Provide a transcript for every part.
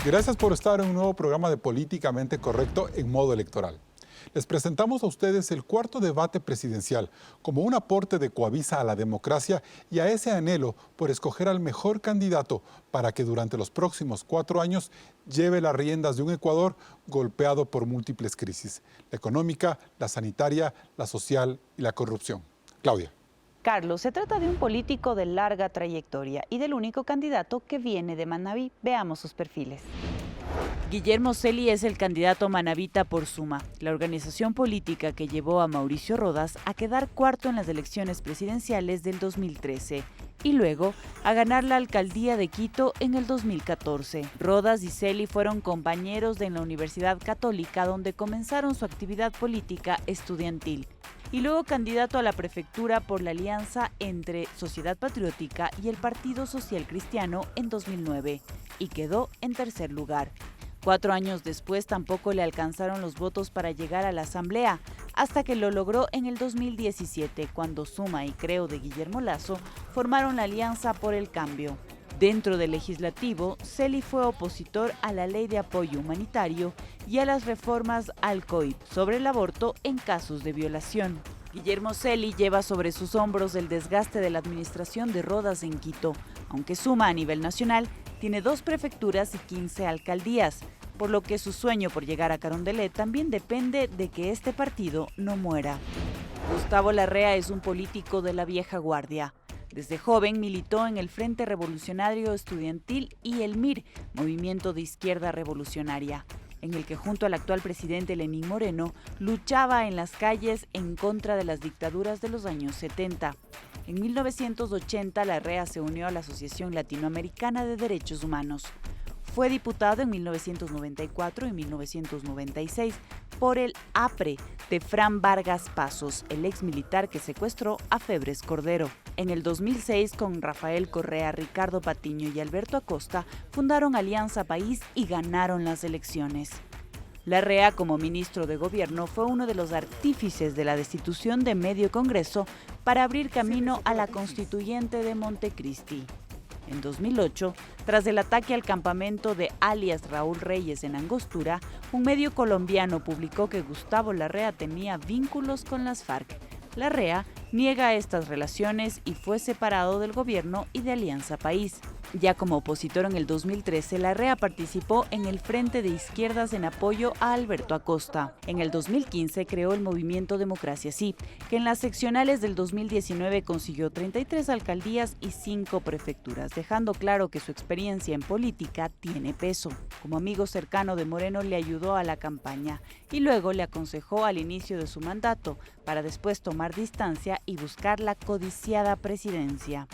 Gracias por estar en un nuevo programa de Políticamente Correcto en modo electoral. Les presentamos a ustedes el cuarto debate presidencial como un aporte de Coavisa a la democracia y a ese anhelo por escoger al mejor candidato para que durante los próximos 4 años lleve las riendas de un Ecuador golpeado por múltiples crisis: la económica, la sanitaria, la social y la corrupción. Claudia. Carlos, se trata de un político de larga trayectoria y del único candidato que viene de Manabí. Veamos sus perfiles. Guillermo Celi es el candidato manabita por Suma, la organización política que llevó a Mauricio Rodas a quedar cuarto en las elecciones presidenciales del 2013 y luego a ganar la alcaldía de Quito en el 2014. Rodas y Celi fueron compañeros en la Universidad Católica, donde comenzaron su actividad política estudiantil, y luego candidato a la prefectura por la alianza entre Sociedad Patriótica y el Partido Social Cristiano en 2009, y quedó en tercer lugar. 4 años después tampoco le alcanzaron los votos para llegar a la asamblea, hasta que lo logró en el 2017, cuando Suma y Creo de Guillermo Lasso formaron la Alianza por el Cambio. Dentro del legislativo, Celi fue opositor a la Ley de Apoyo Humanitario y a las reformas al COIP sobre el aborto en casos de violación. Guillermo Celi lleva sobre sus hombros el desgaste de la administración de Rodas en Quito, aunque Suma a nivel nacional tiene 2 prefecturas y 15 alcaldías, por lo que su sueño por llegar a Carondelet también depende de que este partido no muera. Gustavo Larrea es un político de la vieja guardia. Desde joven militó en el Frente Revolucionario Estudiantil y el MIR, Movimiento de Izquierda Revolucionaria, en el que junto al actual presidente Lenín Moreno luchaba en las calles en contra de las dictaduras de los años 70. En 1980, Larrea se unió a la Asociación Latinoamericana de Derechos Humanos. Fue diputado en 1994 y 1996 por el APRE de Fran Vargas Pasos, el ex militar que secuestró a Febres Cordero. En el 2006, con Rafael Correa, Ricardo Patiño y Alberto Acosta, fundaron Alianza País y ganaron las elecciones. Larrea, como ministro de Gobierno, fue uno de los artífices de la destitución de medio Congreso para abrir camino a la constituyente de Montecristi. En 2008, tras el ataque al campamento de alias Raúl Reyes en Angostura, un medio colombiano publicó que Gustavo Larrea tenía vínculos con las FARC. Larrea niega estas relaciones y fue separado del gobierno y de Alianza País. Ya como opositor en el 2013, Larrea participó en el Frente de Izquierdas en apoyo a Alberto Acosta. En el 2015 creó el movimiento Democracia Sí, que en las seccionales del 2019 consiguió 33 alcaldías y 5 prefecturas, dejando claro que su experiencia en política tiene peso. Como amigo cercano de Moreno, le ayudó a la campaña y luego le aconsejó al inicio de su mandato, para después tomar distancia y buscar la codiciada presidencia.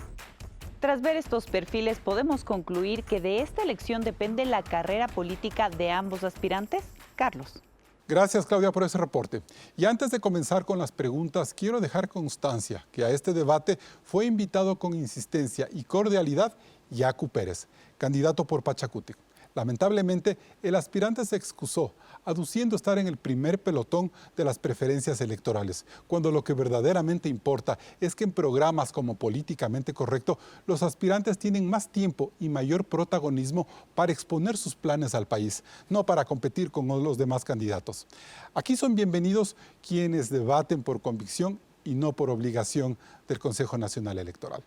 Tras ver estos perfiles, ¿podemos concluir que de esta elección depende la carrera política de ambos aspirantes? Carlos. Gracias, Claudia, por ese reporte. Y antes de comenzar con las preguntas, quiero dejar constancia que a este debate fue invitado con insistencia y cordialidad Yacu Pérez, candidato por Pachacutic. Lamentablemente, el aspirante se excusó, aduciendo estar en el primer pelotón de las preferencias electorales, cuando lo que verdaderamente importa es que en programas como Políticamente Correcto, los aspirantes tienen más tiempo y mayor protagonismo para exponer sus planes al país, no para competir con los demás candidatos. Aquí son bienvenidos quienes debaten por convicción y no por obligación del Consejo Nacional Electoral.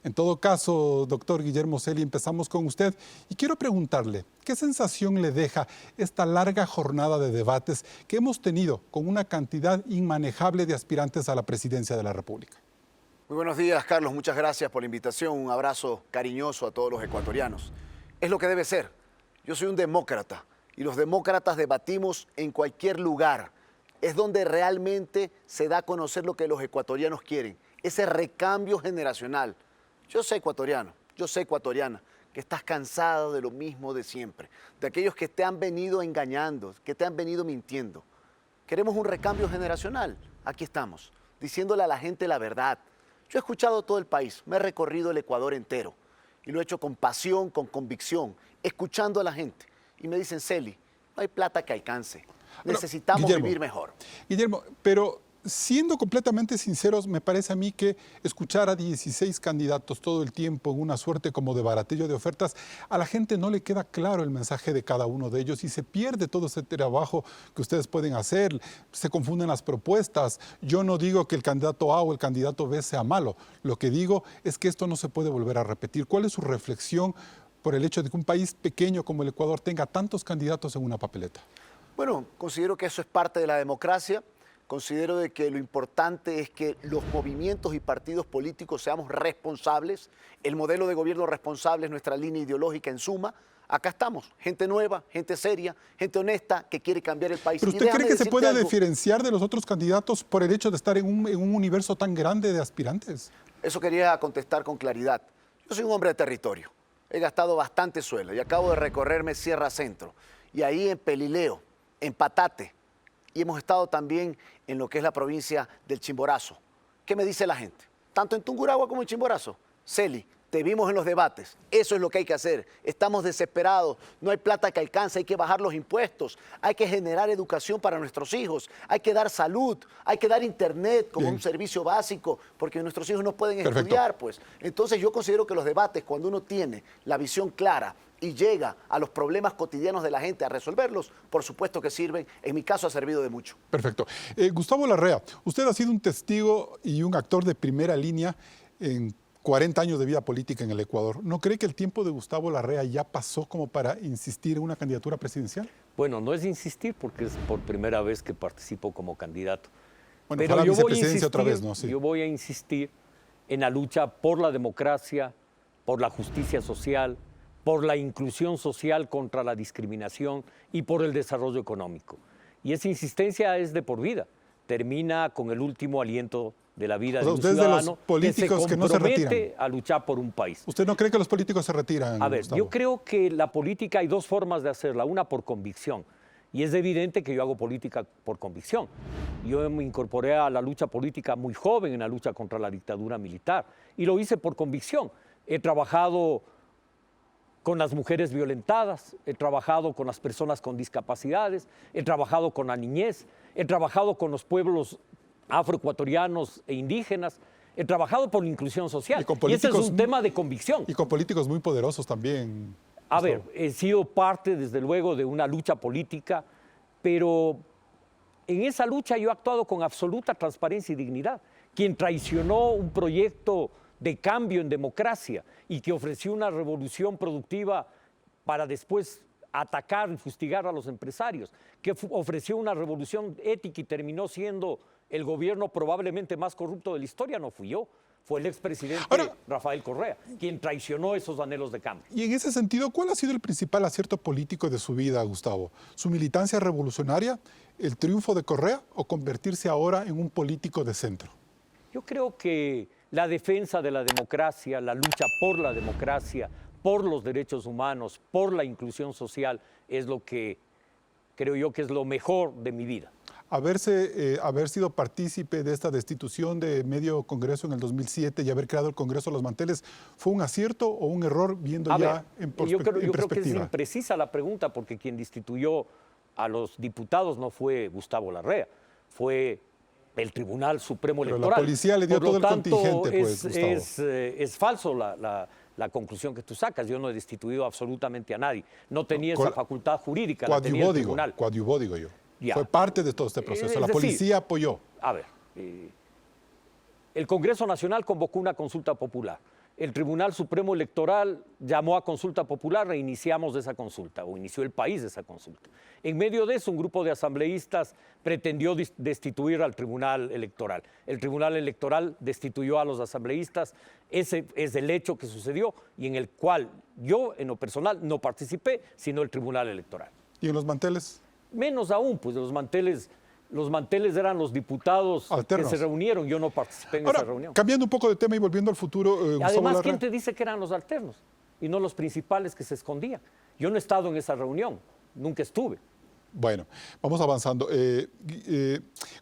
En todo caso, doctor Guillermo Celi, empezamos con usted y quiero preguntarle, ¿qué sensación le deja esta larga jornada de debates que hemos tenido con una cantidad inmanejable de aspirantes a la presidencia de la República? Muy buenos días, Carlos. Muchas gracias por la invitación. Un abrazo cariñoso a todos los ecuatorianos. Es lo que debe ser. Yo soy un demócrata y los demócratas debatimos en cualquier lugar. Es donde realmente se da a conocer lo que los ecuatorianos quieren, ese recambio generacional. Yo sé ecuatoriano, yo sé ecuatoriana, que estás cansado de lo mismo de siempre, de aquellos que te han venido engañando, que te han venido mintiendo. Queremos un recambio generacional. Aquí estamos, diciéndole a la gente la verdad. Yo he escuchado todo el país, me he recorrido el Ecuador entero y lo he hecho con pasión, con convicción, escuchando a la gente. Y me dicen, Celi, no hay plata que alcance, necesitamos vivir mejor. Guillermo, pero siendo completamente sinceros, me parece a mí que escuchar a 16 candidatos todo el tiempo en una suerte como de baratillo de ofertas, a la gente no le queda claro el mensaje de cada uno de ellos y se pierde todo ese trabajo que ustedes pueden hacer, se confunden las propuestas. Yo no digo que el candidato A o el candidato B sea malo, lo que digo es que esto no se puede volver a repetir. ¿Cuál es su reflexión por el hecho de que un país pequeño como el Ecuador tenga tantos candidatos en una papeleta? Bueno, considero que eso es parte de la democracia. Considero de que lo importante es que los movimientos y partidos políticos seamos responsables. El modelo de gobierno responsable es nuestra línea ideológica en suma. Acá estamos, gente nueva, gente seria, gente honesta que quiere cambiar el país. ¿Pero usted cree que se puede diferenciar de los otros candidatos por el hecho de estar en un universo tan grande de aspirantes? Eso quería contestar con claridad. Yo soy un hombre de territorio. He gastado bastante suelo y acabo de recorrerme Sierra Centro. Y ahí en Pelileo, en Patate, y hemos estado también en lo que es la provincia del Chimborazo. ¿Qué me dice la gente? Tanto en Tungurahua como en Chimborazo. Celi, te vimos en los debates. Eso es lo que hay que hacer. Estamos desesperados. No hay plata que alcance. Hay que bajar los impuestos. Hay que generar educación para nuestros hijos. Hay que dar salud. Hay que dar internet como un servicio básico porque nuestros hijos no pueden estudiar, pues. Entonces yo considero que los debates, cuando uno tiene la visión clara y llega a los problemas cotidianos de la gente a resolverlos, por supuesto que sirven. En mi caso ha servido de mucho. Perfecto. Gustavo Larrea, usted ha sido un testigo y un actor de primera línea en 40 años de vida política en el Ecuador. ¿No cree que el tiempo de Gustavo Larrea ya pasó como para insistir en una candidatura presidencial? Bueno, no es insistir porque es por primera vez que participo como candidato. Bueno, para la vicepresidencia otra vez, ¿no? Sí. Yo voy a insistir en la lucha por la democracia, por la justicia social, por la inclusión social contra la discriminación y por el desarrollo económico. Y esa insistencia es de por vida. Termina con el último aliento de la vida de un ciudadano que se compromete a luchar por un país. ¿Usted no cree que los políticos se retiran? A ver, Gustavo? yo creo que la política hay dos formas de hacerla. Una por convicción. Y es evidente que yo hago política por convicción. Yo me incorporé a la lucha política muy joven en la lucha contra la dictadura militar. Y lo hice por convicción. He trabajado con las mujeres violentadas, he trabajado con las personas con discapacidades, he trabajado con la niñez, he trabajado con los pueblos afroecuatorianos e indígenas, he trabajado por la inclusión social. Y ese es un tema de convicción. Y con políticos muy poderosos también. A ver, he sido parte, desde luego, de una lucha política, pero en esa lucha yo he actuado con absoluta transparencia y dignidad. Quien traicionó un proyecto de cambio en democracia y que ofreció una revolución productiva para después atacar y fustigar a los empresarios, que ofreció una revolución ética y terminó siendo el gobierno probablemente más corrupto de la historia, no fui yo, fue el expresidente Rafael Correa, quien traicionó esos anhelos de cambio. Y en ese sentido, ¿cuál ha sido el principal acierto político de su vida, Gustavo? ¿Su militancia revolucionaria, el triunfo de Correa o convertirse ahora en un político de centro? Yo creo que la defensa de la democracia, la lucha por la democracia, por los derechos humanos, por la inclusión social, es lo que creo yo que es lo mejor de mi vida. Haber sido partícipe de esta destitución de medio Congreso en el 2007 y haber creado el Congreso Los Manteles, ¿fue un acierto o un error viendo en perspectiva? Yo creo que es imprecisa la pregunta porque quien destituyó a los diputados no fue Gustavo Larrea, fue el Tribunal Supremo Electoral. La policía le dio todo el contingente, pues, Gustavo. Es falso la conclusión que tú sacas. Yo no he destituido absolutamente a nadie. No tenía esa facultad jurídica, la tenía el tribunal. Coadyuvó, digo yo. Ya. Fue parte de todo este proceso. La policía apoyó. A ver, el Congreso Nacional convocó una consulta popular. El Tribunal Supremo Electoral llamó a consulta popular, reiniciamos esa consulta, o inició el país de esa consulta. En medio de eso, un grupo de asambleístas pretendió destituir al Tribunal Electoral. El Tribunal Electoral destituyó a los asambleístas. Ese es el hecho que sucedió y en el cual yo, en lo personal, no participé, sino el Tribunal Electoral. ¿Y en los manteles? Menos aún, pues los manteles eran los diputados alternos que se reunieron. Yo no participé en esa reunión. Cambiando un poco de tema y volviendo al futuro. Además, ¿quién te dice que eran los alternos y no los principales que se escondían? Yo no he estado en esa reunión, nunca estuve. Bueno, vamos avanzando.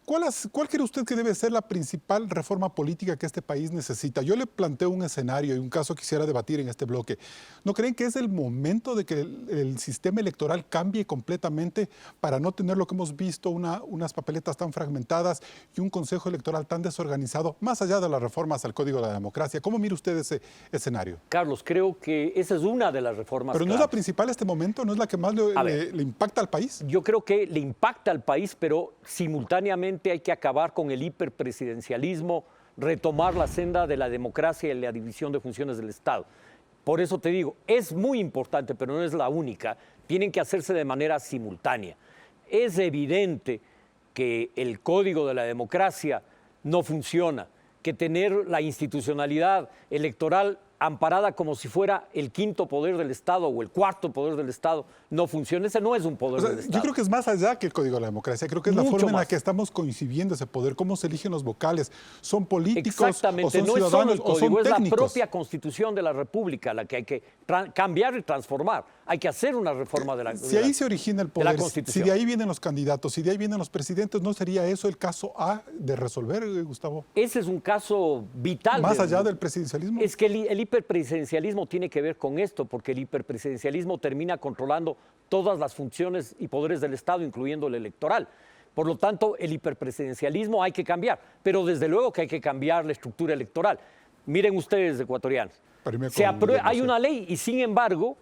¿Cuál cree usted que debe ser la principal reforma política que este país necesita? Yo le planteo un escenario y un caso que quisiera debatir en este bloque. ¿No creen que es el momento de que el sistema electoral cambie completamente para no tener lo que hemos visto, unas papeletas tan fragmentadas y un consejo electoral tan desorganizado, más allá de las reformas al Código de la Democracia? ¿Cómo mira usted ese escenario? Carlos, creo que esa es una de las reformas. ¿Pero no es la principal en este momento? ¿No es la que más le impacta al país? Yo creo que le impacta al país, pero simultáneamente hay que acabar con el hiperpresidencialismo, retomar la senda de la democracia y la división de funciones del Estado. Por eso te digo, es muy importante, pero no es la única. Tienen que hacerse de manera simultánea. Es evidente que el Código de la Democracia no funciona, que tener la institucionalidad electoral amparada como si fuera el quinto poder del Estado o el cuarto poder del Estado, no funciona. Ese no es un poder del Estado. Yo creo que es más allá que el Código de la Democracia. Creo que es la forma en la que estamos coincidiendo ese poder, cómo se eligen los vocales. ¿Son políticos o son no ciudadanos es solo el o son código, es técnicos? la propia Constitución de la República la que hay que cambiar y transformar. Hay que hacer una reforma de la Constitución. Si ahí se origina el poder, si de ahí vienen los candidatos, si de ahí vienen los presidentes, ¿no sería eso el caso A de resolver, Gustavo? Ese es un caso vital. ¿Más allá del presidencialismo? Es que el hiperpresidencialismo tiene que ver con esto, porque el hiperpresidencialismo termina controlando todas las funciones y poderes del Estado, incluyendo el electoral. Por lo tanto, el hiperpresidencialismo hay que cambiar, pero desde luego que hay que cambiar la estructura electoral. Miren ustedes, ecuatorianos, hay una ley y sin embargo,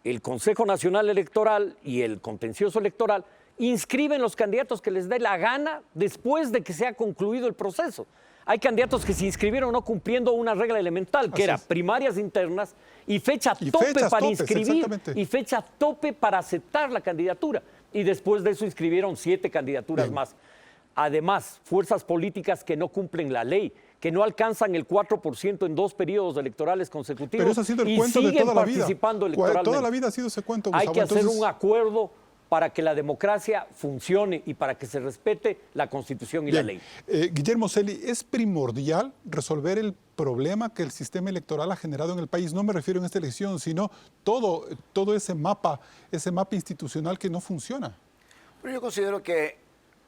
el Consejo Nacional Electoral y el Contencioso Electoral inscriben los candidatos que les dé la gana después de que se ha concluido el proceso. Hay candidatos que se inscribieron no cumpliendo una regla elemental, que era primarias internas y fecha tope para inscribir y fecha tope para aceptar la candidatura. Y después de eso inscribieron 7 candidaturas más. Además, fuerzas políticas que no cumplen la ley, que no alcanzan el 4% en 2 periodos electorales consecutivos. Pero eso ha sido el cuento de toda la vida. Toda la vida ha sido ese cuento, Gustavo. Hay que hacer un acuerdo para que la democracia funcione y para que se respete la Constitución y la ley. Guillermo Celi, ¿es primordial resolver el problema que el sistema electoral ha generado en el país? No me refiero en esta elección, sino todo ese mapa institucional que no funciona. Pero yo considero que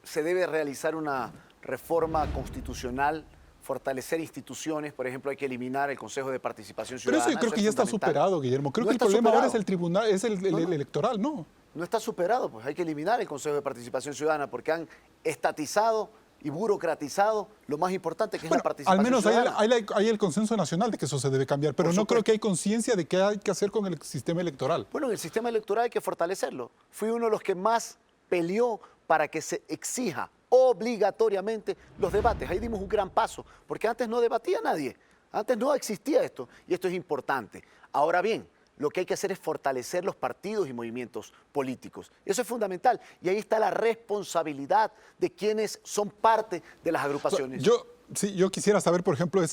se debe realizar una reforma constitucional, fortalecer instituciones. Por ejemplo, hay que eliminar el Consejo de Participación Ciudadana. Pero eso yo creo que ya está superado, Guillermo. Creo que el problema ahora es el tribunal, es el electoral, ¿no? No está superado, pues hay que eliminar el Consejo de Participación Ciudadana porque han estatizado y burocratizado lo más importante que es la participación ciudadana. Al menos hay el consenso nacional de que eso se debe cambiar, pero no creo que hay conciencia de qué hay que hacer con el sistema electoral. Bueno, el sistema electoral hay que fortalecerlo. Fui uno de los que más peleó para que se exija obligatoriamente los debates. Ahí dimos un gran paso, porque antes no debatía nadie, antes no existía esto, y esto es importante. Ahora bien, lo que hay que hacer es fortalecer los partidos y movimientos políticos. Eso es fundamental. Y ahí está la responsabilidad de quienes son parte de las agrupaciones. Yo quisiera saber, por ejemplo,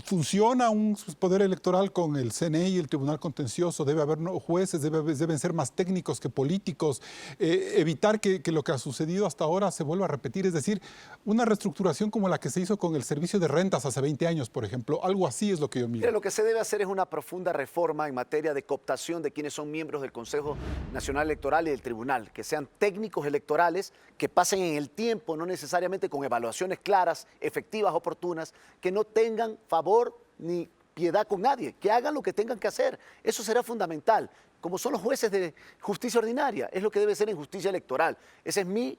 ¿funciona un poder electoral con el CNE y el Tribunal Contencioso? ¿Debe haber jueces? ¿Deben ser más técnicos que políticos? Evitar que lo que ha sucedido hasta ahora se vuelva a repetir. Es decir, una reestructuración como la que se hizo con el servicio de rentas hace 20 años, por ejemplo. Algo así es lo que yo miro. Mira, lo que se debe hacer es una profunda reforma en materia de cooptación de quienes son miembros del Consejo Nacional Electoral y del Tribunal. Que sean técnicos electorales, que pasen en el tiempo, no necesariamente con evaluaciones claras, efectivas, oportunas, que no tengan favor ni piedad con nadie, que hagan lo que tengan que hacer. Eso será fundamental, como son los jueces de justicia ordinaria, es lo que debe ser en justicia electoral. Ese es mi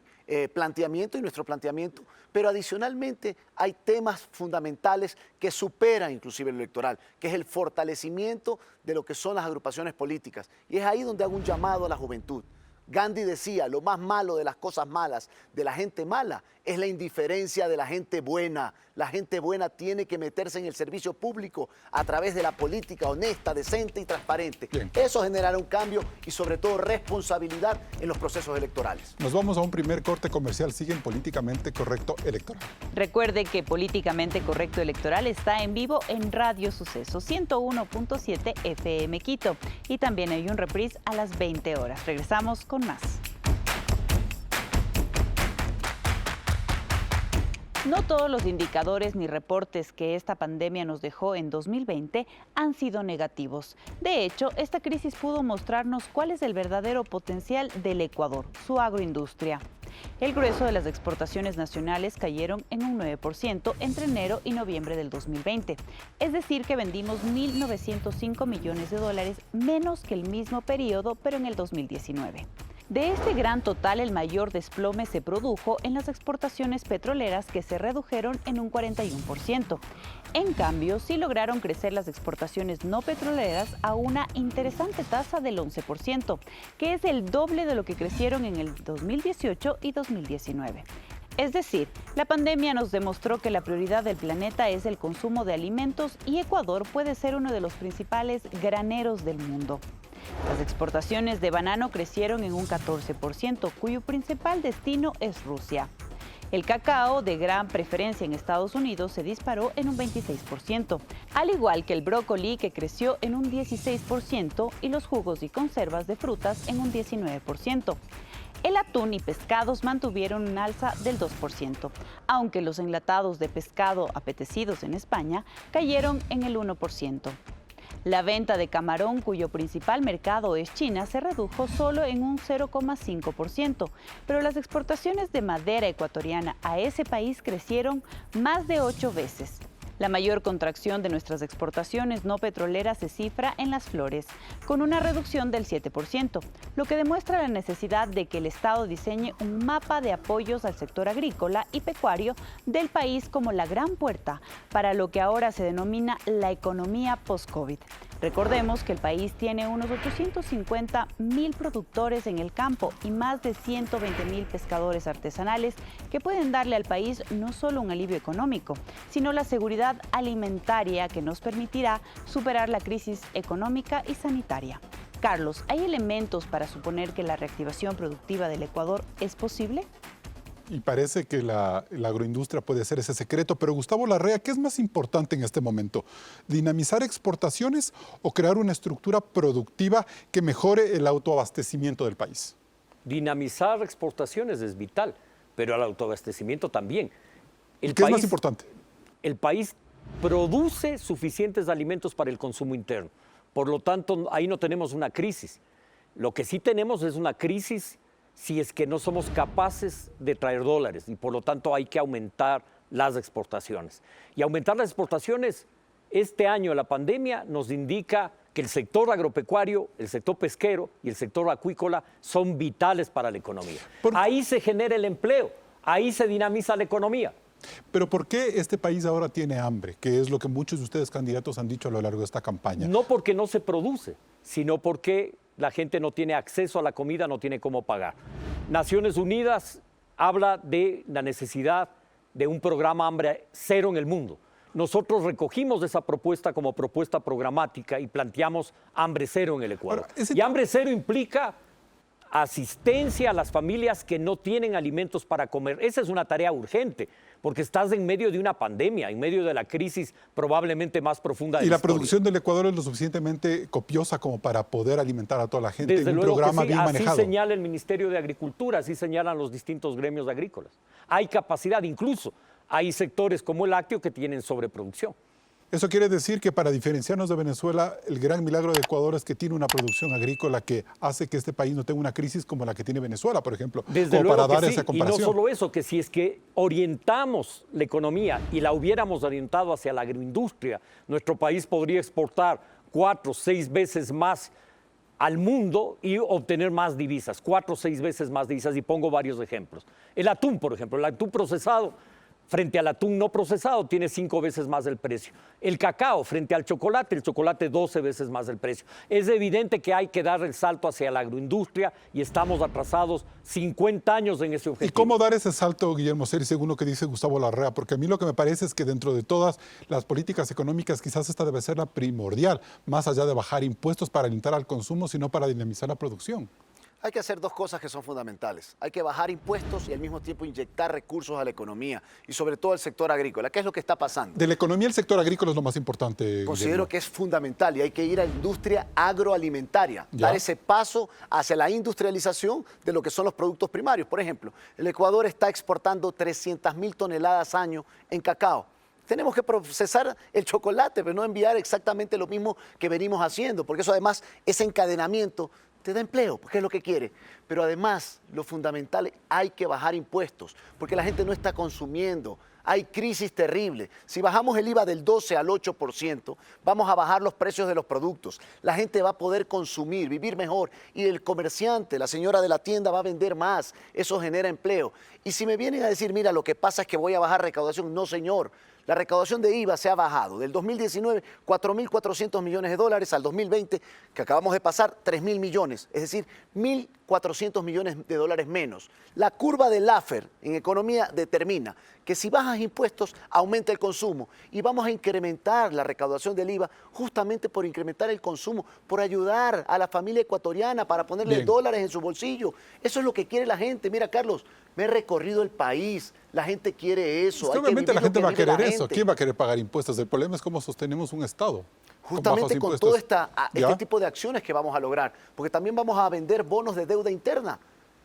planteamiento y nuestro planteamiento, pero adicionalmente hay temas fundamentales que superan inclusive el electoral, que es el fortalecimiento de lo que son las agrupaciones políticas. Y es ahí donde hago un llamado a la juventud. Gandhi decía, lo más malo de las cosas malas, de la gente mala, es la indiferencia de la gente buena. La gente buena tiene que meterse en el servicio público a través de la política honesta, decente y transparente. Bien. Eso generará un cambio y sobre todo responsabilidad en los procesos electorales. Nos vamos a un primer corte comercial. Siguen Políticamente Correcto Electoral. Recuerde que Políticamente Correcto Electoral está en vivo en Radio Suceso 101.7 FM Quito. Y también hay un reprise a las 20 horas. Regresamos con más. No todos los indicadores ni reportes que esta pandemia nos dejó en 2020 han sido negativos. De hecho, esta crisis pudo mostrarnos cuál es el verdadero potencial del Ecuador, su agroindustria. El grueso de las exportaciones nacionales cayeron en un 9% entre enero y noviembre del 2020. Es decir, que vendimos 1.905 millones de dólares menos que el mismo periodo, pero en el 2019. De este gran total, el mayor desplome se produjo en las exportaciones petroleras, que se redujeron en un 41%. En cambio, sí lograron crecer las exportaciones no petroleras a una interesante tasa del 11%, que es el doble de lo que crecieron en el 2018 y 2019. Es decir, la pandemia nos demostró que la prioridad del planeta es el consumo de alimentos y Ecuador puede ser uno de los principales graneros del mundo. Las exportaciones de banano crecieron en un 14%, cuyo principal destino es Rusia. El cacao, de gran preferencia en Estados Unidos, se disparó en un 26%, al igual que el brócoli, que creció en un 16%, y los jugos y conservas de frutas en un 19%. El atún y pescados mantuvieron un alza del 2%, aunque los enlatados de pescado apetecidos en España cayeron en el 1%. La venta de camarón, cuyo principal mercado es China, se redujo solo en un 0,5%, pero las exportaciones de madera ecuatoriana a ese país crecieron más de 8 veces. La mayor contracción de nuestras exportaciones no petroleras se cifra en las flores, con una reducción del 7%, lo que demuestra la necesidad de que el Estado diseñe un mapa de apoyos al sector agrícola y pecuario del país como la gran puerta para lo que ahora se denomina la economía post-COVID. Recordemos que el país tiene unos 850.000 productores en el campo y más de 120.000 pescadores artesanales que pueden darle al país no solo un alivio económico, sino la seguridad alimentaria que nos permitirá superar la crisis económica y sanitaria. Carlos, ¿hay elementos para suponer que la reactivación productiva del Ecuador es posible? Y parece que la agroindustria puede ser ese secreto, pero Gustavo Larrea, ¿qué es más importante en este momento? ¿Dinamizar exportaciones o crear una estructura productiva que mejore el autoabastecimiento del país? Dinamizar exportaciones es vital, pero el autoabastecimiento también. ¿Qué es más importante? El país produce suficientes alimentos para el consumo interno. Por lo tanto, ahí no tenemos una crisis. Lo que sí tenemos es una crisis si es que no somos capaces de traer dólares y por lo tanto hay que aumentar las exportaciones. Y aumentar las exportaciones, este año la pandemia nos indica que el sector agropecuario, el sector pesquero y el sector acuícola son vitales para la economía. Ahí se genera el empleo, ahí se dinamiza la economía. Pero ¿por qué este país ahora tiene hambre? Que es lo que muchos de ustedes candidatos han dicho a lo largo de esta campaña. No porque no se produce, sino porque la gente no tiene acceso a la comida, no tiene cómo pagar. Naciones Unidas habla de la necesidad de un programa hambre cero en el mundo. Nosotros recogimos esa propuesta como propuesta programática y planteamos hambre cero en el Ecuador. Y hambre cero implica asistencia a las familias que no tienen alimentos para comer. Esa es una tarea urgente, porque estás en medio de una pandemia, en medio de la crisis probablemente más profunda de la historia. ¿Y la producción del Ecuador es lo suficientemente copiosa como para poder alimentar a toda la gente en un programa bien manejado? Así señala el Ministerio de Agricultura, así señalan los distintos gremios agrícolas. Hay capacidad, incluso hay sectores como el lácteo que tienen sobreproducción. Eso quiere decir que para diferenciarnos de Venezuela, el gran milagro de Ecuador es que tiene una producción agrícola que hace que este país no tenga una crisis como la que tiene Venezuela, por ejemplo. Desde como luego para dar que sí. esa comparación. Y no solo eso, que si es que orientamos la economía y la hubiéramos orientado hacia la agroindustria, nuestro país podría exportar 4 o 6 veces más al mundo y obtener más divisas, 4 o 6 veces más divisas, y pongo varios ejemplos. El atún, por ejemplo, el atún procesado frente al atún no procesado tiene 5 veces más el precio. El cacao frente al chocolate, el chocolate 12 veces más el precio. Es evidente que hay que dar el salto hacia la agroindustria y estamos atrasados 50 años en ese objetivo. ¿Y cómo dar ese salto, Guillermo Celi, según lo que dice Gustavo Larrea? Porque a mí lo que me parece es que dentro de todas las políticas económicas quizás esta debe ser la primordial, más allá de bajar impuestos para alentar al consumo, sino para dinamizar la producción. Hay que hacer dos cosas que son fundamentales. Hay que bajar impuestos y al mismo tiempo inyectar recursos a la economía y sobre todo al sector agrícola. ¿Qué es lo que está pasando? De la economía, el sector agrícola es lo más importante. Considero Guillermo. que es fundamental y hay que ir a la industria agroalimentaria, Ya. dar ese paso hacia la industrialización de lo que son los productos primarios. Por ejemplo, el Ecuador está exportando 300.000 toneladas año en cacao. Tenemos que procesar el chocolate, pero no enviar exactamente lo mismo que venimos haciendo, porque eso además, ese encadenamiento te da empleo, porque es lo que quiere. Pero además, lo fundamental, hay que bajar impuestos, porque la gente no está consumiendo. Hay crisis terrible. Si bajamos el IVA del 12 al 8%, vamos a bajar los precios de los productos. La gente va a poder consumir, vivir mejor. Y el comerciante, la señora de la tienda, va a vender más. Eso genera empleo. Y si me vienen a decir, mira, lo que pasa es que voy a bajar recaudación, no, señor. La recaudación de IVA se ha bajado. Del 2019, 4.400 millones de dólares al 2020, que acabamos de pasar, 3.000 millones. Es decir, 1.400 millones de dólares menos. La curva de Laffer en economía determina que si bajas impuestos, aumenta el consumo. Y vamos a incrementar la recaudación del IVA justamente por incrementar el consumo, por ayudar a la familia ecuatoriana para ponerle Bien. dólares en su bolsillo. Eso es lo que quiere la gente. Mira, Carlos, me he recorrido el país. La gente quiere eso. Es que Hay que obviamente la vivir lo gente que va a vive la querer eso. gente. ¿Quién va a querer pagar impuestos? El problema es cómo sostenemos un Estado. Justamente con bajos todo impuestos. este ¿Ya? tipo de acciones que vamos a lograr, porque también vamos a vender bonos de deuda interna.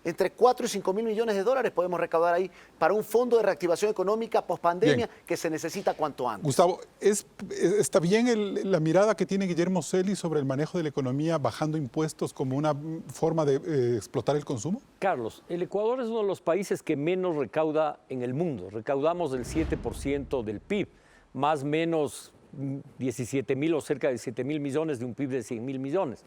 Entre 4 y 5 mil millones de dólares podemos recaudar ahí para un fondo de reactivación económica pospandemia Bien. que se necesita cuanto antes. Gustavo, ¿está bien la mirada que tiene Guillermo Celi sobre el manejo de la economía bajando impuestos como una forma de explotar el consumo? Carlos, el Ecuador es uno de los países que menos recauda en el mundo. Recaudamos el 7% del PIB, más o menos 17.000 o cerca de 7.000 millones de un PIB de 100.000 millones.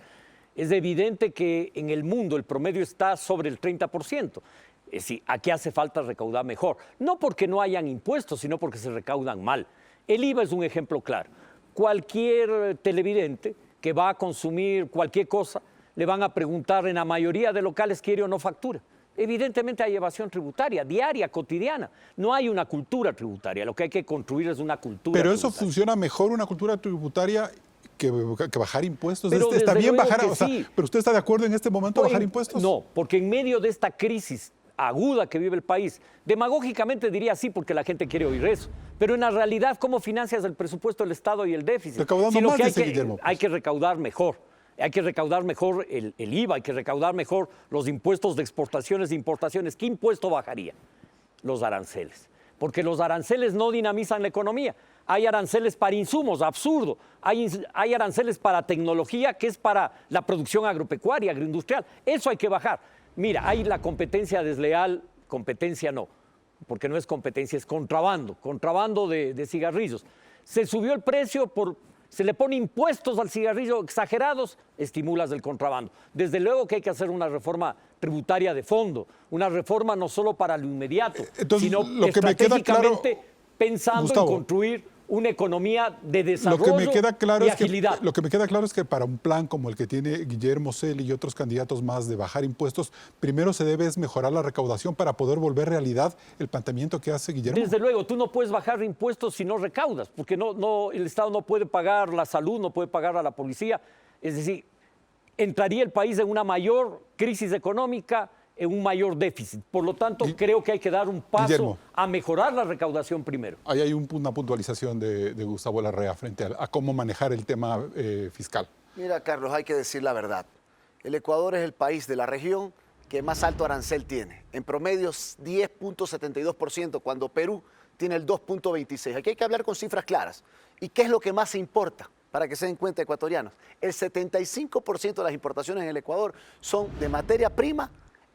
Es evidente que en el mundo el promedio está sobre el 30%. Es decir, aquí hace falta recaudar mejor. No porque no hayan impuestos, sino porque se recaudan mal. El IVA es un ejemplo claro. Cualquier televidente que va a consumir cualquier cosa, le van a preguntar en la mayoría de locales quiere o no factura. Evidentemente hay evasión tributaria, diaria, cotidiana. No hay una cultura tributaria. Lo que hay que construir es una cultura Pero eso tributaria. funciona mejor una cultura tributaria que bajar impuestos. Pero Está desde bien luego bajar, que o sea, sí. pero ¿usted está de acuerdo en este momento Pues, bajar impuestos? No, porque en medio de esta crisis aguda que vive el país, demagógicamente diría sí porque la gente quiere oír eso, pero en la realidad, ¿cómo financias el presupuesto del Estado y el déficit? Recaudando lo más, que dice Guillermo. hay que recaudar mejor. Hay que recaudar mejor el IVA, hay que recaudar mejor los impuestos de exportaciones e importaciones. ¿Qué impuesto bajaría? Los aranceles. Porque los aranceles no dinamizan la economía. Hay aranceles para insumos, absurdo. Hay aranceles para tecnología, que es para la producción agropecuaria, agroindustrial. Eso hay que bajar. Mira, hay la competencia desleal, competencia no, porque no es competencia, es contrabando, contrabando de cigarrillos. Se subió el precio se le pone impuestos al cigarrillo exagerados, estimulas el contrabando. Desde luego que hay que hacer una reforma tributaria de fondo, una reforma no solo para lo inmediato, Entonces, sino lo que me queda claro, estratégicamente pensando Gustavo, en construir una economía de Lo desarrollo que me queda claro y es que, agilidad. lo que me queda claro es que para un plan como el que tiene Guillermo Celi y otros candidatos más de bajar impuestos, primero se debe es mejorar la recaudación para poder volver realidad el planteamiento que hace Guillermo. Desde luego, tú no puedes bajar impuestos si no recaudas, porque el Estado no puede pagar la salud, no puede pagar a la policía. Es decir, entraría el país en una mayor crisis económica, en un mayor déficit. Por lo tanto, creo que hay que dar un paso Guillermo, a mejorar la recaudación primero. Ahí hay una puntualización de Gustavo Larrea frente a cómo manejar el tema fiscal. Mira, Carlos, hay que decir la verdad. El Ecuador es el país de la región que más alto arancel tiene. En promedio 10.72%, cuando Perú tiene el 2.26%. Aquí hay que hablar con cifras claras. ¿Y qué es lo que más importa? Para que se den cuenta, ecuatorianos. El 75% de las importaciones en el Ecuador son de materia prima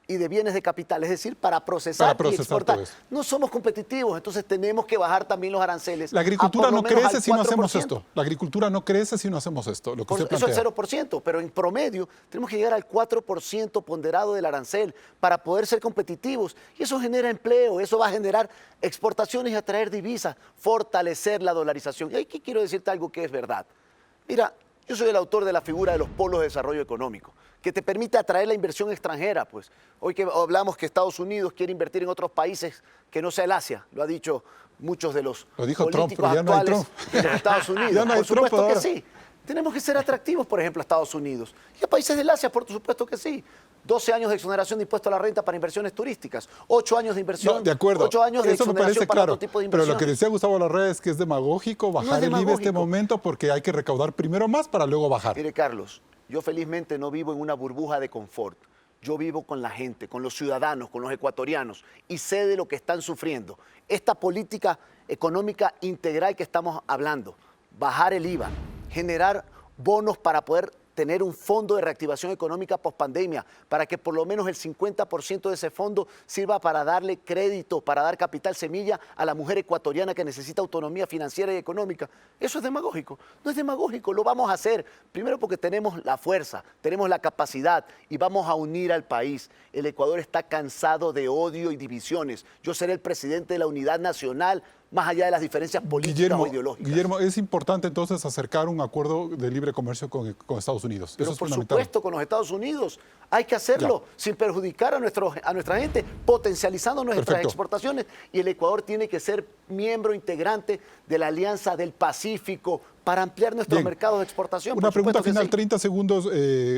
y de bienes de capital, es decir, para procesar y exportar. todo eso. No somos competitivos, entonces tenemos que bajar también los aranceles. La agricultura a por no lo menos crece al si no hacemos 4%. esto. La agricultura no crece si no hacemos esto, lo que usted Eso es plantea. 0%, pero en promedio tenemos que llegar al 4% ponderado del arancel para poder ser competitivos. Y eso genera empleo, eso va a generar exportaciones y atraer divisas, fortalecer la dolarización. Y aquí quiero decirte algo que es verdad. Mira, yo soy el autor de la figura de los polos de desarrollo económico, que te permite atraer la inversión extranjera. Pues hoy que hablamos que Estados Unidos quiere invertir en otros países que no sea el Asia, lo ha dicho muchos de los Lo dijo Trump, políticos pero ya no hay actuales Trump. de los Estados Unidos. Ya no hay Por supuesto Trump que ahora. sí. Tenemos que ser atractivos, por ejemplo, a Estados Unidos. Y a países del Asia, por supuesto que sí. 12 años de exoneración de impuesto a la renta para inversiones turísticas, 8 años de inversión, No, de acuerdo. 8 años de Eso me exoneración parece para claro. otro tipo de Pero inversiones. lo que decía Gustavo Larrea es que es demagógico bajar el IVA en este momento porque hay que recaudar primero más para luego bajar. Mire, Carlos, yo felizmente no vivo en una burbuja de confort. Yo vivo con la gente, con los ciudadanos, con los ecuatorianos y sé de lo que están sufriendo. Esta política económica integral que estamos hablando, bajar el IVA, generar bonos para poder tener un fondo de reactivación económica pospandemia, para que por lo menos el 50% de ese fondo sirva para darle crédito, para dar capital semilla a la mujer ecuatoriana que necesita autonomía financiera y económica. Eso es demagógico. No es demagógico, lo vamos a hacer. Primero porque tenemos la fuerza, tenemos la capacidad y vamos a unir al país. El Ecuador está cansado de odio y divisiones. Yo seré el presidente de la unidad nacional, más allá de las diferencias políticas o ideológicas. Guillermo, es importante entonces acercar un acuerdo de libre comercio con Estados Unidos. Pero Eso es por fundamental. supuesto, con los Estados Unidos hay que hacerlo sin perjudicar a nuestra gente, potencializando nuestras Perfecto. exportaciones. Y el Ecuador tiene que ser miembro integrante de la Alianza del Pacífico para ampliar nuestros Bien. mercados de exportación. Una Por pregunta supuesto que final, sí. 30 segundos,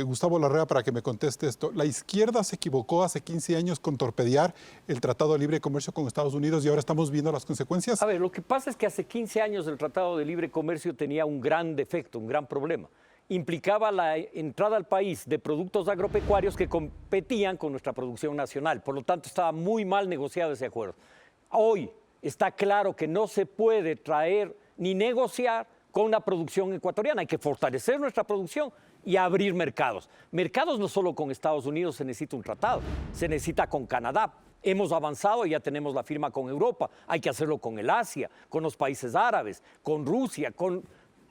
Gustavo Larrea, para que me conteste esto. La izquierda se equivocó hace 15 años con torpedear el Tratado de Libre Comercio con Estados Unidos y ahora estamos viendo las consecuencias. A ver, lo que pasa es que hace 15 años el Tratado de Libre Comercio tenía un gran defecto, un gran problema. Implicaba la entrada al país de productos agropecuarios que competían con nuestra producción nacional. Por lo tanto, estaba muy mal negociado ese acuerdo. Hoy está claro que no se puede traer ni negociar con la producción ecuatoriana. Hay que fortalecer nuestra producción y abrir mercados. Mercados no solo con Estados Unidos se necesita un tratado, se necesita con Canadá. Hemos avanzado y ya tenemos la firma con Europa. Hay que hacerlo con el Asia, con los países árabes, con Rusia, con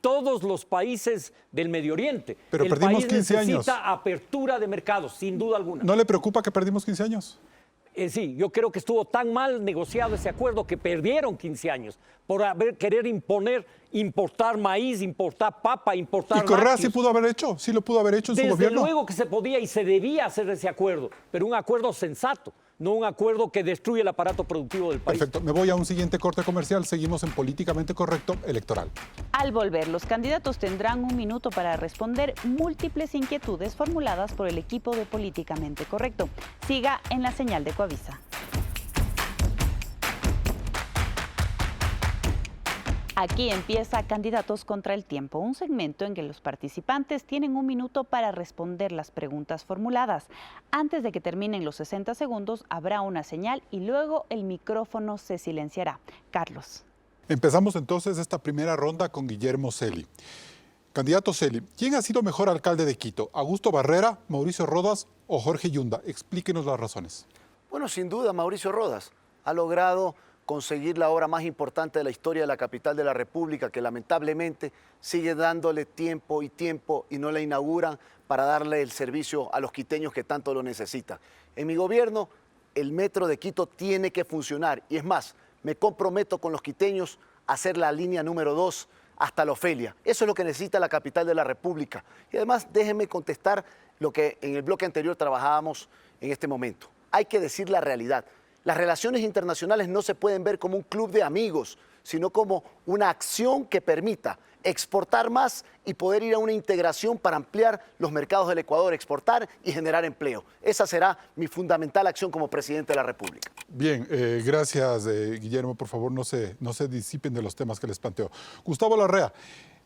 todos los países del Medio Oriente. Pero el perdimos país 15 años. necesita apertura de mercados, sin duda alguna. ¿No le preocupa que perdimos 15 años? Sí, yo creo que estuvo tan mal negociado ese acuerdo que perdieron 15 años por querer importar maíz, importar papa, importar ¿Y Correa lácteos. sí pudo haber hecho? ¿Sí lo pudo haber hecho en su Desde gobierno? luego que se podía y se debía hacer ese acuerdo, pero un acuerdo sensato, no un acuerdo que destruye el aparato productivo del país. Perfecto. Me voy a un siguiente corte comercial. Seguimos en Políticamente Correcto Electoral. Al volver, los candidatos tendrán un minuto para responder múltiples inquietudes formuladas por el equipo de Políticamente Correcto. Siga en la señal de Coavisa. Aquí empieza Candidatos contra el Tiempo, un segmento en que los participantes tienen un minuto para responder las preguntas formuladas. Antes de que terminen los 60 segundos, habrá una señal y luego el micrófono se silenciará. Carlos. Empezamos entonces esta primera ronda con Guillermo Celi. Candidato Celi, ¿quién ha sido mejor alcalde de Quito? ¿Augusto Barrera, Mauricio Rodas o Jorge Yunda? Explíquenos las razones. Bueno, sin duda, Mauricio Rodas ha logrado conseguir la obra más importante de la historia de la capital de la República, que lamentablemente sigue dándole tiempo y no la inauguran para darle el servicio a los quiteños que tanto lo necesitan. En mi gobierno, el metro de Quito tiene que funcionar y es más, me comprometo con los quiteños a hacer la línea número 2 hasta la Ofelia. Eso es lo que necesita la capital de la República. Y además, déjenme contestar lo que en el bloque anterior trabajábamos en este momento. Hay que decir la realidad. Las relaciones internacionales no se pueden ver como un club de amigos, sino como una acción que permita exportar más y poder ir a una integración para ampliar los mercados del Ecuador, exportar y generar empleo. Esa será mi fundamental acción como presidente de la República. Bien, gracias Guillermo. Por favor, no se disipen de los temas que les planteo. Gustavo Larrea,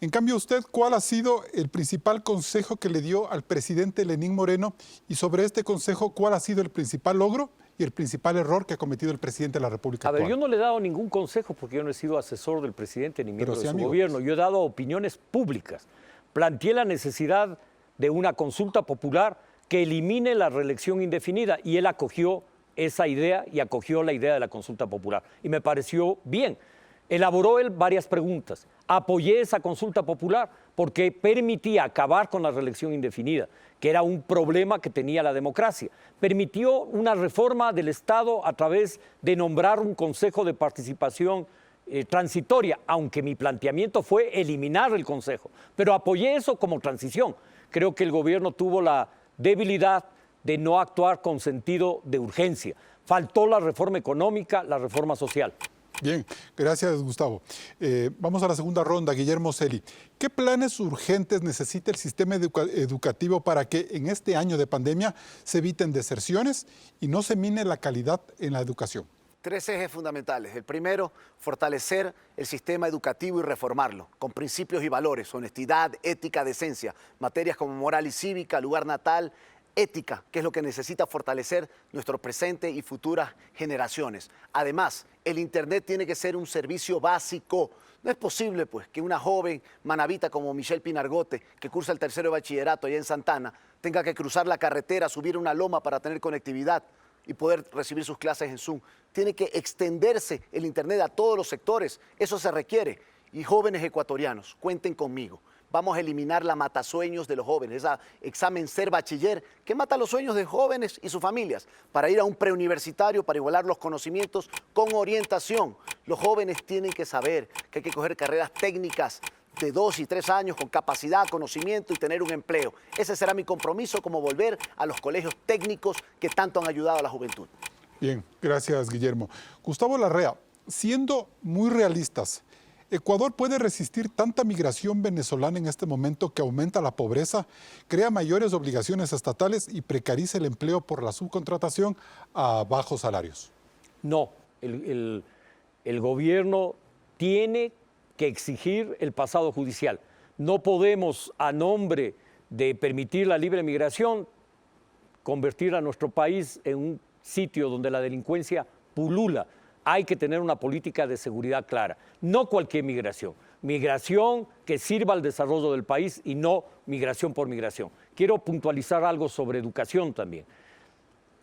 en cambio usted, ¿cuál ha sido el principal consejo que le dio al presidente Lenín Moreno? Y sobre este consejo, ¿cuál ha sido el principal logro y el principal error que ha cometido el presidente de la República A ver, actual? yo no le he dado ningún consejo porque yo no he sido asesor del presidente ni miembro sí de su amigo. gobierno. Yo he dado opiniones públicas. Planteé la necesidad de una consulta popular que elimine la reelección indefinida y él acogió esa idea y acogió la idea de la consulta popular. Y me pareció bien. Elaboró él varias preguntas. Apoyé esa consulta popular porque permitía acabar con la reelección indefinida, que era un problema que tenía la democracia. Permitió una reforma del Estado a través de nombrar un consejo de participación transitoria, aunque mi planteamiento fue eliminar el consejo. Pero apoyé eso como transición. Creo que el gobierno tuvo la debilidad de no actuar con sentido de urgencia. Faltó la reforma económica, la reforma social. Bien, gracias Gustavo. Vamos a la segunda ronda, Guillermo Celi. ¿Qué planes urgentes necesita el sistema educativo para que en este año de pandemia se eviten deserciones y no se mine la calidad en la educación? Tres ejes fundamentales. El primero, fortalecer el sistema educativo y reformarlo, con principios y valores, honestidad, ética, decencia, materias como moral y cívica, lugar natal, ética, que es lo que necesita fortalecer nuestro presente y futuras generaciones. Además, el Internet tiene que ser un servicio básico. No es posible, pues, que una joven manabita como Michelle Pinargote, que cursa el tercero de bachillerato allá en Santana, tenga que cruzar la carretera, subir una loma para tener conectividad y poder recibir sus clases en Zoom. Tiene que extenderse el Internet a todos los sectores. Eso se requiere. Y jóvenes ecuatorianos, cuenten conmigo. Vamos a eliminar la matasueños de los jóvenes, ese examen ser bachiller que mata los sueños de jóvenes y sus familias para ir a un preuniversitario, para igualar los conocimientos con orientación. Los jóvenes tienen que saber que hay que coger carreras técnicas de 2 y 3 años con capacidad, conocimiento y tener un empleo. Ese será mi compromiso, como volver a los colegios técnicos que tanto han ayudado a la juventud. Bien, gracias Guillermo. Gustavo Larrea, siendo muy realistas, ¿Ecuador puede resistir tanta migración venezolana en este momento que aumenta la pobreza, crea mayores obligaciones estatales y precariza el empleo por la subcontratación a bajos salarios? No, el gobierno tiene que exigir el pasado judicial. No podemos, a nombre de permitir la libre migración, convertir a nuestro país en un sitio donde la delincuencia pulula. Hay que tener una política de seguridad clara. No cualquier migración. Migración que sirva al desarrollo del país y no migración por migración. Quiero puntualizar algo sobre educación también.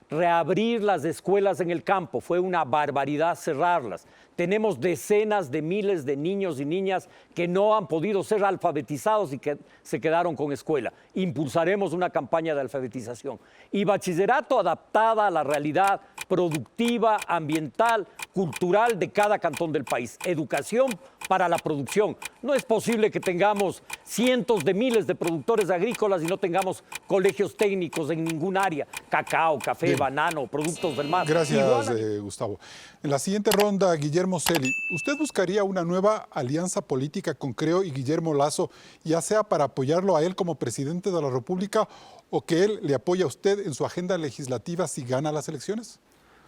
Reabrir las escuelas en el campo, fue una barbaridad cerrarlas. Tenemos decenas de miles de niños y niñas que no han podido ser alfabetizados y que se quedaron con escuela. Impulsaremos una campaña de alfabetización. Y bachillerato adaptada a la realidad productiva, ambiental, cultural de cada cantón del país. Educación para la producción. No es posible que tengamos cientos de miles de productores agrícolas y no tengamos colegios técnicos en ningún área. Cacao, café, Bien. Banano, productos del mar. Gracias, Gustavo. En la siguiente ronda, Guillermo Celi, ¿usted buscaría una nueva alianza política con Creo y Guillermo Lasso, ya sea para apoyarlo a él como presidente de la República o que él le apoye a usted en su agenda legislativa si gana las elecciones?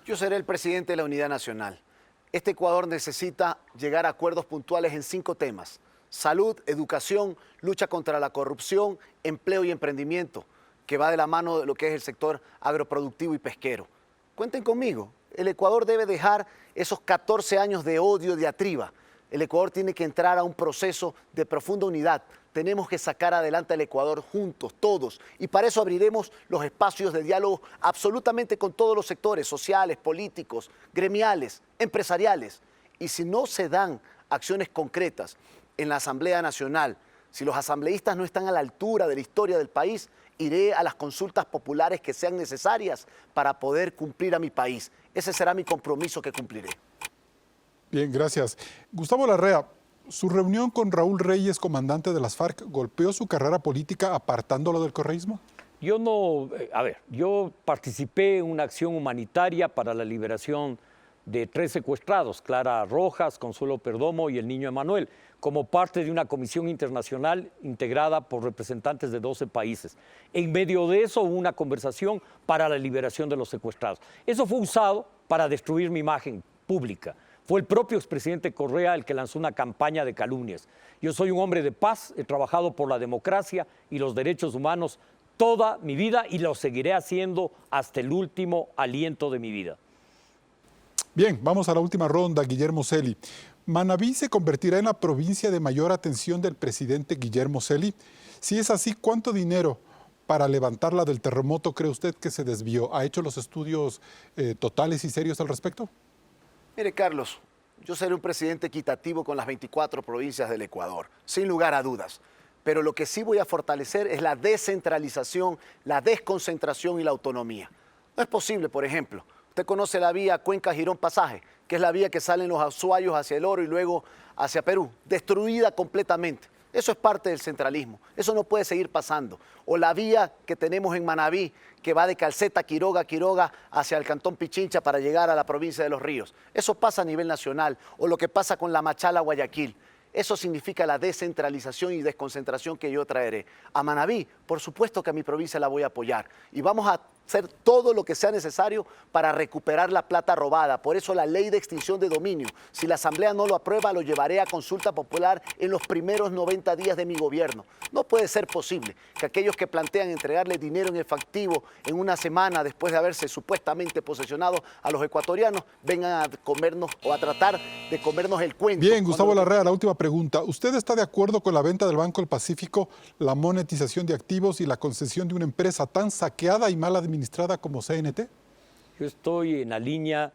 Yo seré el presidente de la Unidad Nacional. Este Ecuador necesita llegar a acuerdos puntuales en 5 temas: salud, educación, lucha contra la corrupción, empleo y emprendimiento, que va de la mano de lo que es el sector agroproductivo y pesquero. Cuenten conmigo, el Ecuador debe dejar esos 14 años de odio, de diatriba. El Ecuador tiene que entrar a un proceso de profunda unidad. Tenemos que sacar adelante al Ecuador juntos, todos. Y para eso abriremos los espacios de diálogo absolutamente con todos los sectores sociales, políticos, gremiales, empresariales. Y si no se dan acciones concretas en la Asamblea Nacional, si los asambleístas no están a la altura de la historia del país, iré a las consultas populares que sean necesarias para poder cumplir a mi país. Ese será mi compromiso que cumpliré. Bien, gracias. Gustavo Larrea, ¿su reunión con Raúl Reyes, comandante de las FARC, golpeó su carrera política apartándolo del correísmo? Yo no, yo participé en una acción humanitaria para la liberación de 3 secuestrados, Clara Rojas, Consuelo Perdomo y el niño Emanuel, como parte de una comisión internacional integrada por representantes de 12 países. En medio de eso hubo una conversación para la liberación de los secuestrados. Eso fue usado para destruir mi imagen pública. Fue el propio expresidente Correa el que lanzó una campaña de calumnias. Yo soy un hombre de paz, he trabajado por la democracia y los derechos humanos toda mi vida y lo seguiré haciendo hasta el último aliento de mi vida. Bien, vamos a la última ronda, Guillermo Celi. ¿Manabí se convertirá en la provincia de mayor atención del presidente Guillermo Celi? Si es así, ¿cuánto dinero para levantarla del terremoto cree usted que se desvió? ¿Ha hecho los estudios totales y serios al respecto? Mire, Carlos, yo seré un presidente equitativo con las 24 provincias del Ecuador, sin lugar a dudas. Pero lo que sí voy a fortalecer es la descentralización, la desconcentración y la autonomía. No es posible, por ejemplo, usted conoce la vía Cuenca-Girón-Pasaje, que es la vía que sale en los Azuayos hacia el Oro y luego hacia Perú, destruida completamente. Eso es parte del centralismo. Eso no puede seguir pasando. O la vía que tenemos en Manabí, que va de Calceta, Quiroga, hacia el cantón Pichincha para llegar a la provincia de Los Ríos. Eso pasa a nivel nacional. O lo que pasa con la Machala, Guayaquil. Eso significa la descentralización y desconcentración que yo traeré. A Manabí, por supuesto que a mi provincia la voy a apoyar. Y vamos a hacer todo lo que sea necesario para recuperar la plata robada. Por eso la ley de extinción de dominio. Si la Asamblea no lo aprueba, lo llevaré a consulta popular en los primeros 90 días de mi gobierno. No puede ser posible que aquellos que plantean entregarle dinero en efectivo en una semana después de haberse supuestamente posesionado a los ecuatorianos vengan a comernos o a tratar de comernos el cuento. Bien, Gustavo Larrea, la última pregunta. ¿Usted está de acuerdo con la venta del Banco del Pacífico, la monetización de activos y la concesión de una empresa tan saqueada y mal administrada como CNT? Yo estoy en la línea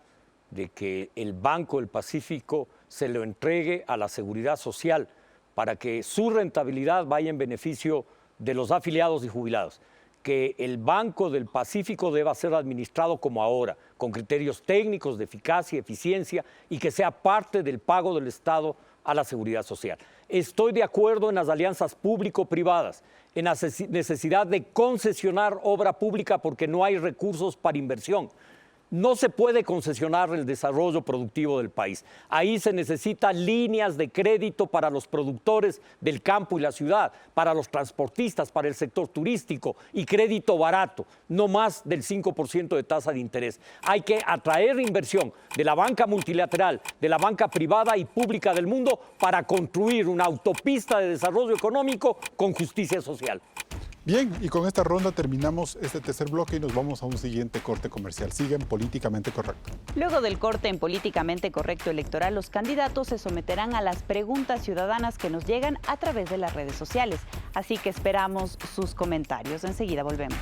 de que el Banco del Pacífico se lo entregue a la Seguridad Social para que su rentabilidad vaya en beneficio de los afiliados y jubilados. Que el Banco del Pacífico deba ser administrado como ahora, con criterios técnicos de eficacia y eficiencia, y que sea parte del pago del Estado a la Seguridad Social. Estoy de acuerdo en las alianzas público-privadas, en la necesidad de concesionar obra pública porque no hay recursos para inversión. No se puede concesionar el desarrollo productivo del país. Ahí se necesitan líneas de crédito para los productores del campo y la ciudad, para los transportistas, para el sector turístico y crédito barato, no más del 5% de tasa de interés. Hay que atraer inversión de la banca multilateral, de la banca privada y pública del mundo para construir una autopista de desarrollo económico con justicia social. Bien, y con esta ronda terminamos este tercer bloque y nos vamos a un siguiente corte comercial. Siguen Políticamente Correcto. Luego del corte en Políticamente Correcto Electoral, los candidatos se someterán a las preguntas ciudadanas que nos llegan a través de las redes sociales. Así que esperamos sus comentarios. Enseguida volvemos.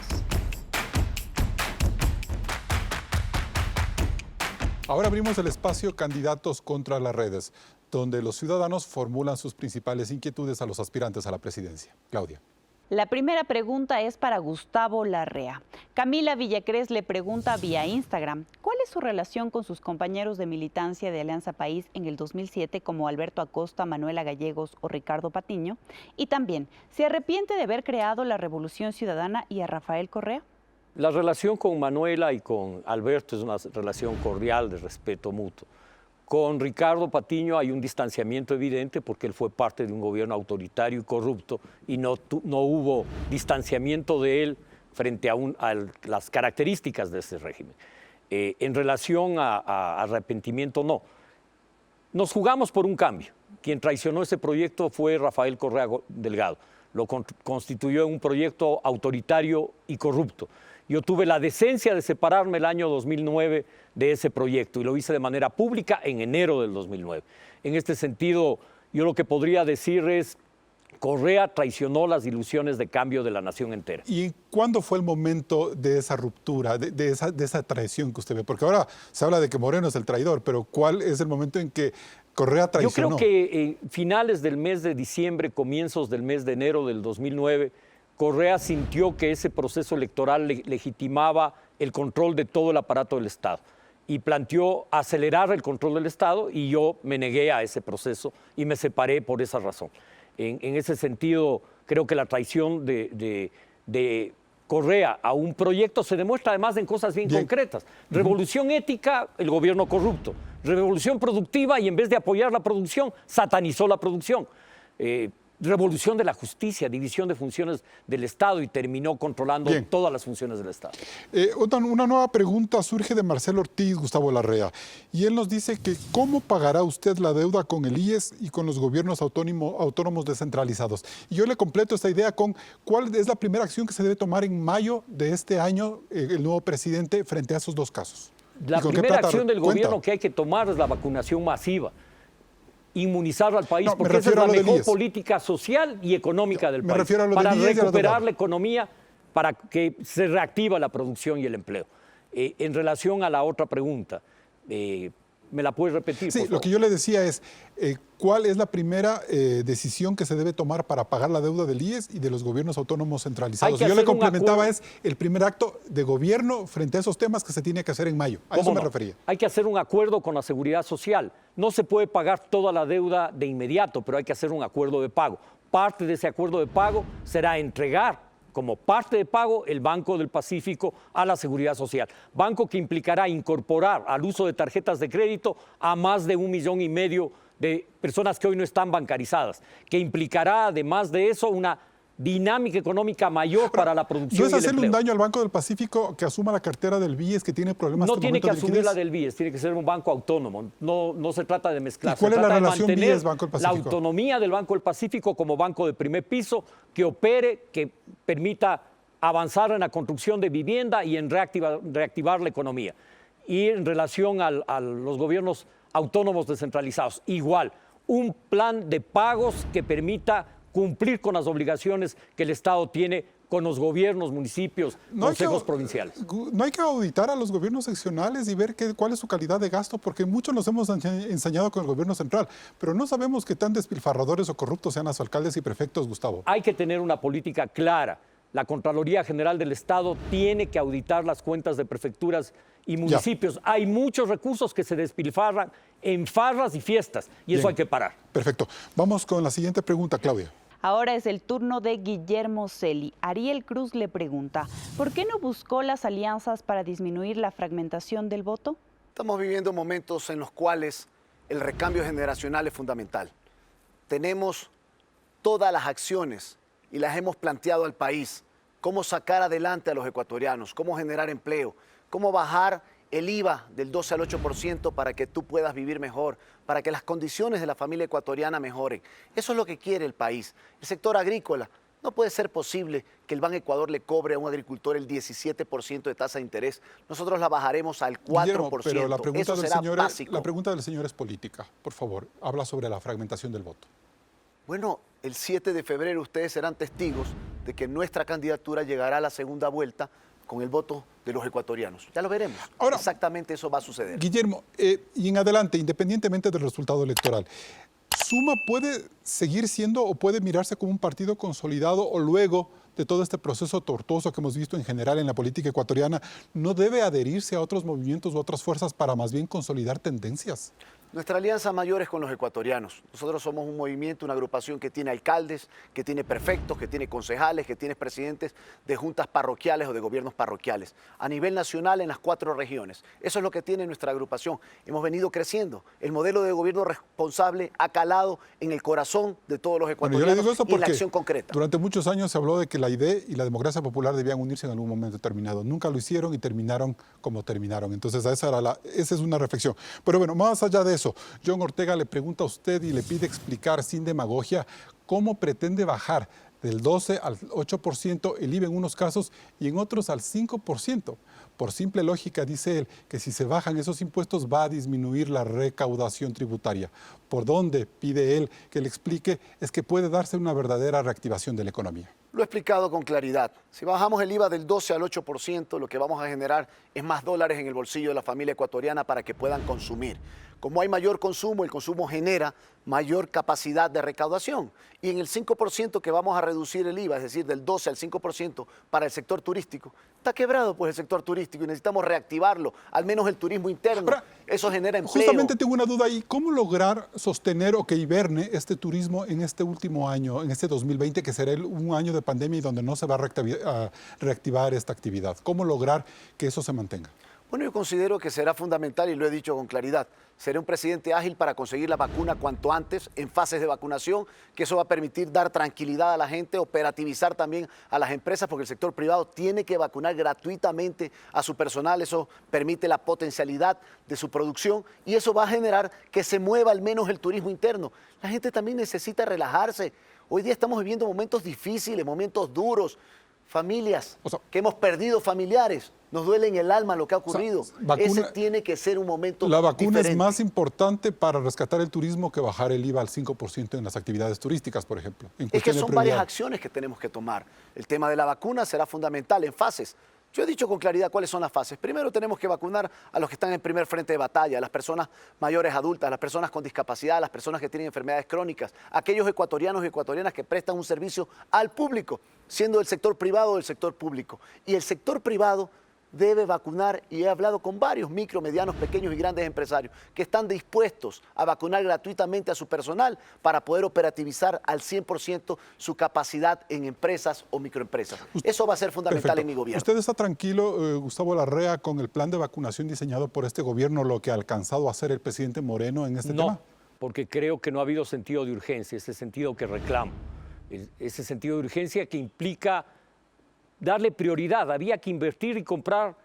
Ahora abrimos el espacio Candidatos contra las redes, donde los ciudadanos formulan sus principales inquietudes a los aspirantes a la presidencia. Claudia. La primera pregunta es para Gustavo Larrea. Camila Villacrés le pregunta vía Instagram, ¿cuál es su relación con sus compañeros de militancia de Alianza País en el 2007 como Alberto Acosta, Manuela Gallegos o Ricardo Patiño? Y también, ¿se arrepiente de haber creado la Revolución Ciudadana y a Rafael Correa? La relación con Manuela y con Alberto es una relación cordial de respeto mutuo. Con Ricardo Patiño hay un distanciamiento evidente porque él fue parte de un gobierno autoritario y corrupto y no hubo distanciamiento de él frente a las características de ese régimen. En relación a arrepentimiento, no. Nos jugamos por un cambio. Quien traicionó ese proyecto fue Rafael Correa Delgado. Lo constituyó en un proyecto autoritario y corrupto. Yo tuve la decencia de separarme el año 2009 de ese proyecto y lo hice de manera pública en enero del 2009. En este sentido, yo lo que podría decir es, Correa traicionó las ilusiones de cambio de la nación entera. ¿Y cuándo fue el momento de esa ruptura, de esa traición que usted ve? Porque ahora se habla de que Moreno es el traidor, pero ¿cuál es el momento en que Correa traicionó? Yo creo que en finales del mes de diciembre, comienzos del mes de enero del 2009, Correa sintió que ese proceso electoral legitimaba el control de todo el aparato del Estado y planteó acelerar el control del Estado y yo me negué a ese proceso y me separé por esa razón. En ese sentido, creo que la traición de Correa a un proyecto se demuestra además en cosas bien concretas. Revolución ética, el gobierno corrupto. Revolución productiva y en vez de apoyar la producción, satanizó la producción. Revolución de la justicia, división de funciones del Estado y terminó controlando todas las funciones del Estado. Una nueva pregunta surge de Marcelo Ortiz, Gustavo Larrea, y él nos dice que ¿cómo pagará usted la deuda con el IES y con los gobiernos autónomos descentralizados? Y yo le completo esta idea con ¿cuál es la primera acción que se debe tomar en mayo de este año el nuevo presidente frente a esos dos casos? La primera acción del gobierno que hay que tomar es la vacunación masiva. Inmunizar al país, porque esa es la mejor política social y económica del país, para recuperar la economía, para que se reactiva la producción y el empleo. En relación a la otra pregunta, ¿me la puedes repetir? Sí, lo que yo le decía es, ¿cuál es la primera decisión que se debe tomar para pagar la deuda del IES y de los gobiernos autónomos centralizados? Yo le complementaba, es el primer acto de gobierno frente a esos temas que se tiene que hacer en mayo. A eso me refería. Hay que hacer un acuerdo con la Seguridad Social. No se puede pagar toda la deuda de inmediato, pero hay que hacer un acuerdo de pago. parte de ese acuerdo de pago será entregar como parte de pago el Banco del Pacífico a la Seguridad Social. Banco que implicará incorporar al uso de tarjetas de crédito a más de 1,5 millones de personas que hoy no están bancarizadas, que implicará además de eso una dinámica económica mayor para la producción. ¿No es y el hacerle un empleo. daño al Banco del Pacífico que asuma la cartera del BIES, que tiene problemas No hasta el tiene que momento de asumir la liquidez? del BIES, tiene que ser un banco autónomo. No se trata de mezclar. ¿Y cuál se es la trata de relación mantener BIES-Banco del la Pacífico? autonomía del Banco del Pacífico como banco de primer piso que opere, que permita avanzar en la construcción de vivienda y en reactivar la economía. Y en relación a los gobiernos autónomos descentralizados, igual, un plan de pagos que permita cumplir con las obligaciones que el Estado tiene con los gobiernos, municipios, consejos provinciales. No hay que auditar a los gobiernos seccionales y ver cuál es su calidad de gasto, porque muchos nos hemos ensañado con el gobierno central, pero no sabemos qué tan despilfarradores o corruptos sean los alcaldes y prefectos, Gustavo. Hay que tener una política clara. La Contraloría General del Estado tiene que auditar las cuentas de prefecturas y municipios. Hay muchos recursos que se despilfarran en farras y fiestas, y eso Bien. hay que parar. Perfecto. Vamos con la siguiente pregunta, Claudia. Ahora es el turno de Guillermo Celi. Ariel Cruz le pregunta, ¿por qué no buscó las alianzas para disminuir la fragmentación del voto? Estamos viviendo momentos en los cuales el recambio generacional es fundamental. Tenemos todas las acciones y las hemos planteado al país. Cómo sacar adelante a los ecuatorianos, cómo generar empleo, cómo bajar el IVA del 12 al 8% para que tú puedas vivir mejor, para que las condiciones de la familia ecuatoriana mejoren. Eso es lo que quiere el país. El sector agrícola, no puede ser posible que el Banco Ecuador le cobre a un agricultor el 17% de tasa de interés. Nosotros la bajaremos al 4%. Guillermo, pero la pregunta, Eso será la básico. pregunta del señor es política. Por favor, habla sobre la fragmentación del voto. Bueno, el 7 de febrero ustedes serán testigos de que nuestra candidatura llegará a la segunda vuelta con el voto de los ecuatorianos. Ya lo veremos. Ahora, exactamente eso va a suceder. Guillermo, y en adelante, independientemente del resultado electoral, ¿Suma puede seguir siendo o puede mirarse como un partido consolidado o luego de todo este proceso tortuoso que hemos visto en general en la política ecuatoriana, no debe adherirse a otros movimientos u otras fuerzas para más bien consolidar tendencias? Nuestra alianza mayor es con los ecuatorianos. Nosotros somos un movimiento, una agrupación que tiene alcaldes, que tiene prefectos, que tiene concejales, que tiene presidentes de juntas parroquiales o de gobiernos parroquiales. A nivel nacional en las 4 regiones. Eso es lo que tiene nuestra agrupación. Hemos venido creciendo. El modelo de gobierno responsable ha calado en el corazón de todos los ecuatorianos, yo le digo eso y en la porque acción concreta. durante muchos años se habló de que la ID y la democracia popular debían unirse en algún momento determinado. Nunca lo hicieron y terminaron como terminaron. Entonces esa es una reflexión. Pero bueno, más allá de eso, John Ortega le pregunta a usted y le pide explicar sin demagogia cómo pretende bajar del 12 al 8% el IVA en unos casos y en otros al 5%. Por simple lógica, dice él, que si se bajan esos impuestos va a disminuir la recaudación tributaria. Por donde pide él que le explique es que puede darse una verdadera reactivación de la economía. Lo he explicado con claridad. Si bajamos el IVA del 12 al 8%, lo que vamos a generar es más dólares en el bolsillo de la familia ecuatoriana para que puedan consumir. Como hay mayor consumo, el consumo genera mayor capacidad de recaudación. Y en el 5% que vamos a reducir el IVA, es decir, del 12 al 5% para el sector turístico, está quebrado pues el sector turístico y necesitamos reactivarlo, al menos el turismo interno. Ahora, eso genera empleo. Justamente tengo una duda ahí. ¿Cómo lograr sostener o que hiberne este turismo en este último año, en este 2020, que será un año de pandemia y donde no se va a reactivar esta actividad? ¿Cómo lograr que eso se mantenga? Bueno, yo considero que será fundamental, y lo he dicho con claridad, seré un presidente ágil para conseguir la vacuna cuanto antes, en fases de vacunación, que eso va a permitir dar tranquilidad a la gente, operativizar también a las empresas, porque el sector privado tiene que vacunar gratuitamente a su personal, eso permite la potencialidad de su producción y eso va a generar que se mueva al menos el turismo interno. La gente también necesita relajarse. Hoy día estamos viviendo momentos difíciles, momentos duros, familias que hemos perdido familiares. Nos duele en el alma lo que ha ocurrido. Ese tiene que ser un momento La vacuna diferente. es más importante para rescatar el turismo que bajar el IVA al 5% en las actividades turísticas, por ejemplo. Es que son varias acciones que tenemos que tomar. El tema de la vacuna será fundamental en fases. Yo he dicho con claridad cuáles son las fases. Primero tenemos que vacunar a los que están en primer frente de batalla, a las personas mayores adultas, a las personas con discapacidad, a las personas que tienen enfermedades crónicas, aquellos ecuatorianos y ecuatorianas que prestan un servicio al público, siendo del sector privado o del sector público. Y el sector privado debe vacunar y he hablado con varios micro, medianos, pequeños y grandes empresarios que están dispuestos a vacunar gratuitamente a su personal para poder operativizar al 100% su capacidad en empresas o microempresas. Eso va a ser fundamental. Perfecto. En mi gobierno. ¿Usted está tranquilo, Gustavo Larrea, con el plan de vacunación diseñado por este gobierno, lo que ha alcanzado a hacer el presidente Moreno en este tema? No, porque creo que no ha habido sentido de urgencia, ese sentido que reclamo, ese sentido de urgencia que implica darle prioridad. Había que invertir y comprar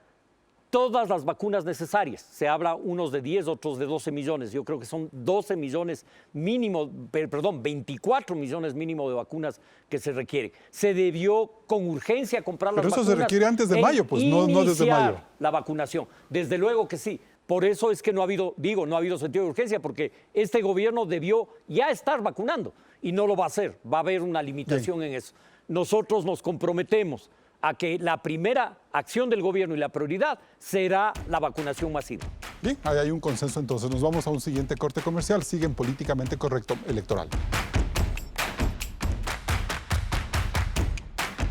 todas las vacunas necesarias. Se habla unos de 10, otros de 12 millones. Yo creo que son 12 millones mínimo, perdón, 24 millones mínimo de vacunas que se requiere. Se debió con urgencia comprar las vacunas. Pero eso se requiere antes de mayo, pues no desde mayo. La vacunación, desde luego que sí. Por eso es que no ha habido, no ha habido sentido de urgencia, porque este gobierno debió ya estar vacunando y no lo va a hacer. Va a haber una limitación en eso. Nosotros nos comprometemos a que la primera acción del gobierno y la prioridad será la vacunación masiva. Bien, ahí hay un consenso entonces. Nos vamos a un siguiente corte comercial. Siguen Políticamente Correcto Electoral.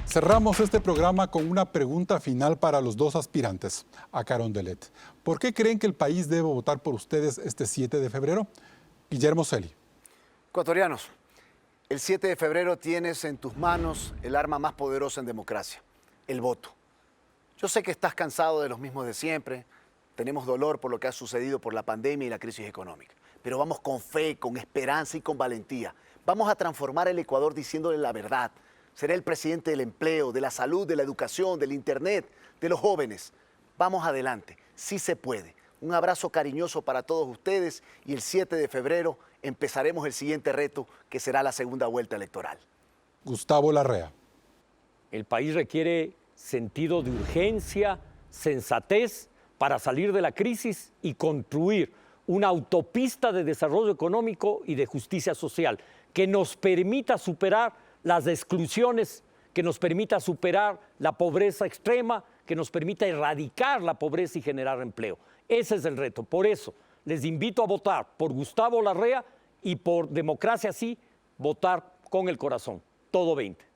Cerramos este programa con una pregunta final para los dos aspirantes a Carondelet. ¿Por qué creen que el país debe votar por ustedes este 7 de febrero? Guillermo Celi. Ecuatorianos, el 7 de febrero tienes en tus manos el arma más poderosa en democracia, el voto. Yo sé que estás cansado de los mismos de siempre, tenemos dolor por lo que ha sucedido por la pandemia y la crisis económica, pero vamos con fe, con esperanza y con valentía. Vamos a transformar el Ecuador diciéndole la verdad. Seré el presidente del empleo, de la salud, de la educación, del internet, de los jóvenes. Vamos adelante, sí se puede. Un abrazo cariñoso para todos ustedes y el 7 de febrero empezaremos el siguiente reto, que será la segunda vuelta electoral. Gustavo Larrea. El país requiere sentido de urgencia, sensatez para salir de la crisis y construir una autopista de desarrollo económico y de justicia social que nos permita superar las exclusiones, que nos permita superar la pobreza extrema, que nos permita erradicar la pobreza y generar empleo. Ese es el reto. Por eso les invito a votar por Gustavo Larrea y por Democracia Sí, votar con el corazón. Todo 20.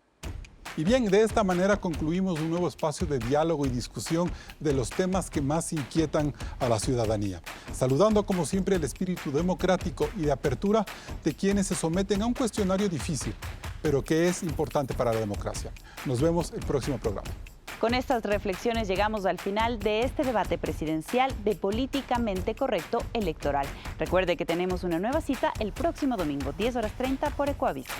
Y bien, de esta manera concluimos un nuevo espacio de diálogo y discusión de los temas que más inquietan a la ciudadanía. Saludando como siempre el espíritu democrático y de apertura de quienes se someten a un cuestionario difícil, pero que es importante para la democracia. Nos vemos el próximo programa. Con estas reflexiones llegamos al final de este debate presidencial de Políticamente Correcto Electoral. Recuerde que tenemos una nueva cita el próximo domingo, 10:30 por Ecuavisa.